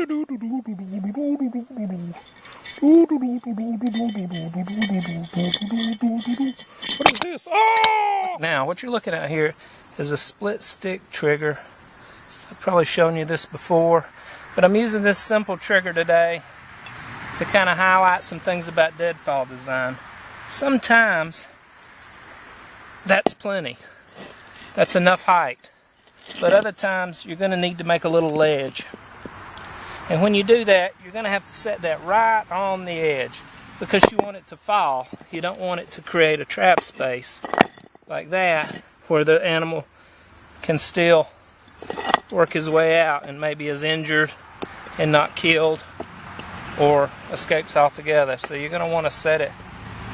What is this? Oh! Now, what you're looking at here is a split stick trigger. I've probably shown you this before, but I'm using this simple trigger today to kind of highlight some things about Deadfall design. Sometimes that's plenty. That's enough height. But other times you're going to need to make a little ledge. And when you do that, you're going to have to set that right on the edge because you want it to fall. You don't want it to create a trap space like that where the animal can still work his way out and maybe is injured and not killed or escapes altogether. So you're going to want to set it.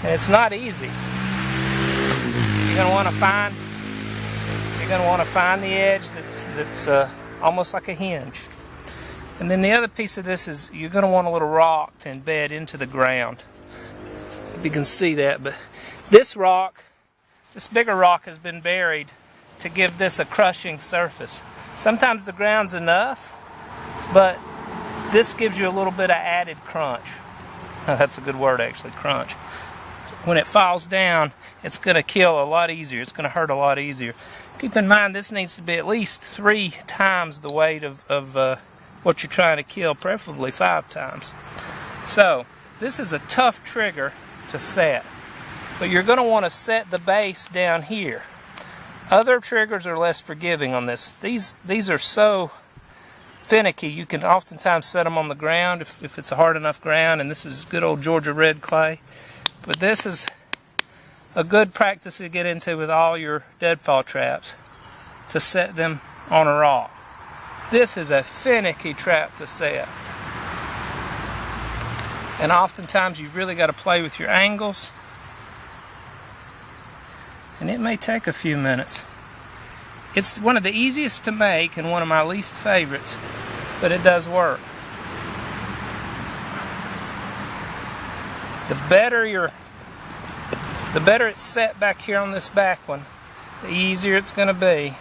And it's not easy. You're going to want to find the edge that's almost like a hinge. And then the other piece of this is you're going to want a little rock to embed into the ground. If you can see that, but this bigger rock has been buried to give this a crushing surface. Sometimes the ground's enough, but this gives you a little bit of added crunch. That's a good word actually, crunch. When it falls down, it's going to kill a lot easier. It's going to hurt a lot easier. Keep in mind this needs to be at least 3 times the weight of what you're trying to kill, preferably 5 times. So this is a tough trigger to set, but you're going to want to set the base down here. Other triggers are less forgiving on this. These are so finicky, you can oftentimes set them on the ground if it's a hard enough ground, and this is good old Georgia red clay. But this is a good practice to get into with all your deadfall traps, to set them on a rock. This is a finicky trap to set. And oftentimes you've really got to play with your angles. And it may take a few minutes. It's one of the easiest to make and one of my least favorites, but it does work. The better it's set back here on this back one, the easier it's going to be.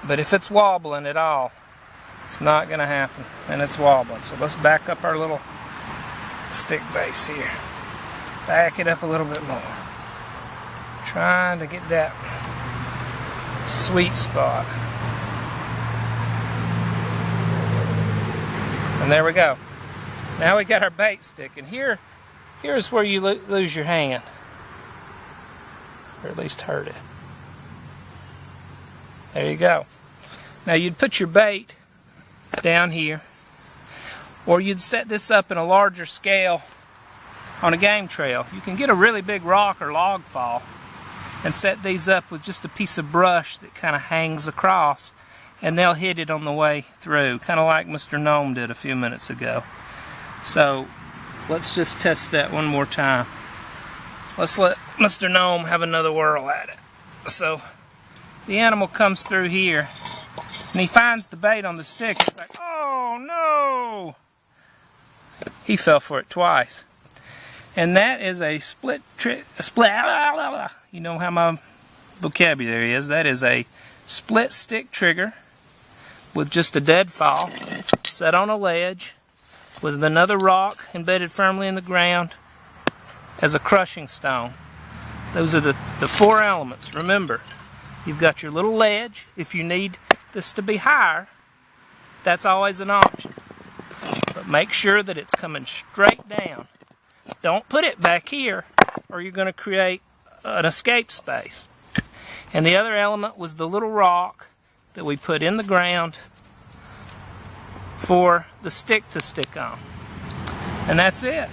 But if it's wobbling at all, it's not going to happen, and it's wobbling. So let's back up our little stick base here. Back it up a little bit more. Trying to get that sweet spot. And there we go. Now we got our bait stick, and here's where you lose your hand, or at least hurt it. There you go. Now you'd put your bait down here, or you'd set this up in a larger scale on a game trail. You can get a really big rock or log fall and set these up with just a piece of brush that kind of hangs across, and they'll hit it on the way through, kind of like Mr. Gnome did a few minutes ago. So let's just test that one more time. Let's let Mr. Gnome have another whirl at it. So the animal comes through here, and he finds the bait on the stick. He's like, oh no! He fell for it twice. And that is a split trick, you know how my vocabulary is. That is a split stick trigger with just a deadfall set on a ledge with another rock embedded firmly in the ground as a crushing stone. Those are the 4 elements. Remember, you've got your little ledge. If you need this to be higher, that's always an option. But make sure that it's coming straight down. Don't put it back here, or you're going to create an escape space. And the other element was the little rock that we put in the ground for the stick to stick on. And that's it.